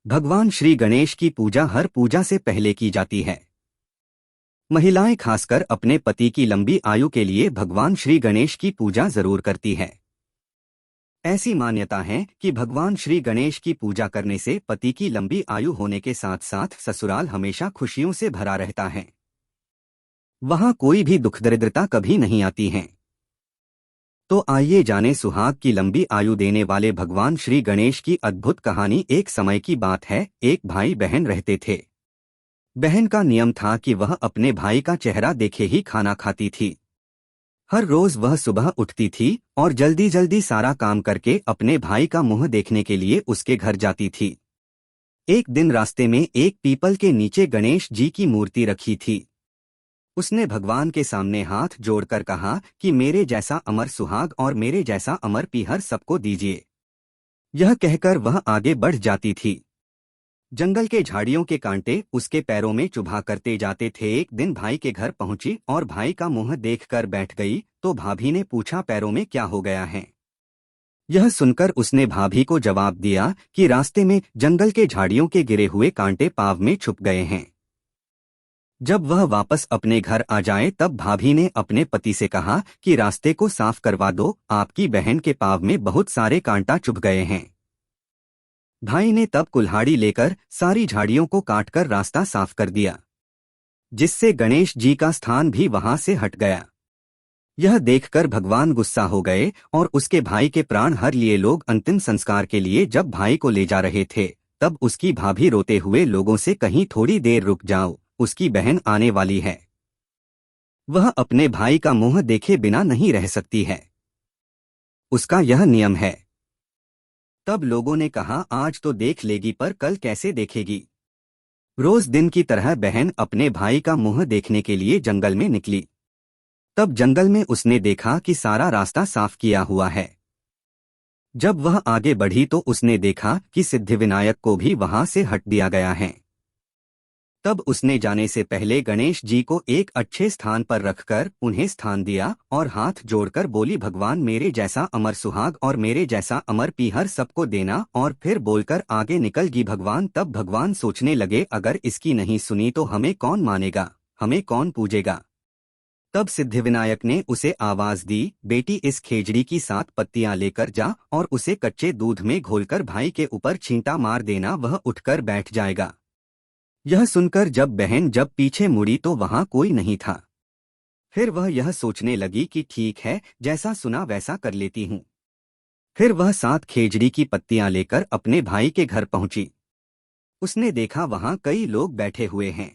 भगवान श्री गणेश की पूजा हर पूजा से पहले की जाती है। महिलाएं खासकर अपने पति की लंबी आयु के लिए भगवान श्री गणेश की पूजा जरूर करती है। ऐसी मान्यता है कि भगवान श्री गणेश की पूजा करने से पति की लंबी आयु होने के साथ साथ ससुराल हमेशा खुशियों से भरा रहता है। वहां कोई भी दुख दरिद्रता कभी नहीं आती है। तो आइए जाने सुहाग की लंबी आयु देने वाले भगवान श्री गणेश की अद्भुत कहानी। एक समय की बात है, एक भाई बहन रहते थे। बहन का नियम था कि वह अपने भाई का चेहरा देखे ही खाना खाती थी। हर रोज वह सुबह उठती थी और जल्दी जल्दी सारा काम करके अपने भाई का मुंह देखने के लिए उसके घर जाती थी। एक दिन रास्ते में एक पीपल के नीचे गणेश जी की मूर्ति रखी थी। उसने भगवान के सामने हाथ जोड़कर कहा कि मेरे जैसा अमर सुहाग और मेरे जैसा अमर पीहर सबको दीजिए। यह कहकर वह आगे बढ़ जाती थी। जंगल के झाड़ियों के कांटे उसके पैरों में चुभा करते जाते थे। एक दिन भाई के घर पहुंची और भाई का मुंह देखकर बैठ गई तो भाभी ने पूछा, पैरों में क्या हो गया है? यह सुनकर उसने भाभी को जवाब दिया कि रास्ते में जंगल के झाड़ियों के गिरे हुए कांटे पाँव में छुप गए हैं। जब वह वापस अपने घर आ जाए तब भाभी ने अपने पति से कहा कि रास्ते को साफ करवा दो, आपकी बहन के पाँव में बहुत सारे कांटा चुभ गए हैं। भाई ने तब कुल्हाड़ी लेकर सारी झाड़ियों को काटकर रास्ता साफ कर दिया, जिससे गणेश जी का स्थान भी वहां से हट गया। यह देखकर भगवान गुस्सा हो गए और उसके भाई के प्राण हर लिए। लोग अंतिम संस्कार के लिए जब भाई को ले जा रहे थे तब उसकी भाभी रोते हुए लोगों से, कहीं थोड़ी देर रुक जाओ, उसकी बहन आने वाली है। वह अपने भाई का मुंह देखे बिना नहीं रह सकती है, उसका यह नियम है। तब लोगों ने कहा, आज तो देख लेगी पर कल कैसे देखेगी। रोज दिन की तरह बहन अपने भाई का मुंह देखने के लिए जंगल में निकली। तब जंगल में उसने देखा कि सारा रास्ता साफ किया हुआ है। जब वह आगे बढ़ी तो उसने देखा कि सिद्धिविनायक को भी वहां से हट दिया गया है। तब उसने जाने से पहले गणेश जी को एक अच्छे स्थान पर रखकर उन्हें स्थान दिया और हाथ जोड़कर बोली, भगवान मेरे जैसा अमर सुहाग और मेरे जैसा अमर पीहर सबको देना। और फिर बोलकर आगे निकल गई भगवान। तब भगवान सोचने लगे, अगर इसकी नहीं सुनी तो हमें कौन मानेगा, हमें कौन पूजेगा। तब सिद्धिविनायक ने उसे आवाज दी, बेटी इस खेजड़ी की 7 पत्तियां लेकर जा और उसे कच्चे दूध में घोलकर भाई के ऊपर छींटा मार देना, वह उठकर बैठ जाएगा। यह सुनकर जब पीछे मुड़ी तो वहां कोई नहीं था। फिर वह यह सोचने लगी कि ठीक है, जैसा सुना वैसा कर लेती हूँ। फिर वह 7 खेजड़ी की पत्तियां लेकर अपने भाई के घर पहुंची। उसने देखा वहां कई लोग बैठे हुए हैं।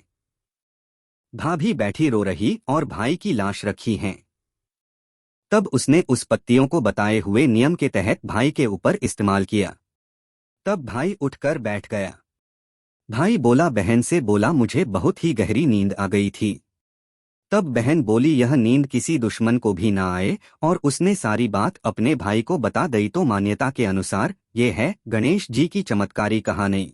भाभी बैठी रो रही और भाई की लाश रखी है। तब उसने उस पत्तियों को बताए हुए नियम के तहत भाई के ऊपर इस्तेमाल किया। तब भाई उठकर बैठ गया। भाई बोला, बहन से बोला, मुझे बहुत ही गहरी नींद आ गई थी। तब बहन बोली, यह नींद किसी दुश्मन को भी ना आए। और उसने सारी बात अपने भाई को बता दी। तो मान्यता के अनुसार ये है गणेश जी की चमत्कारी कहानी।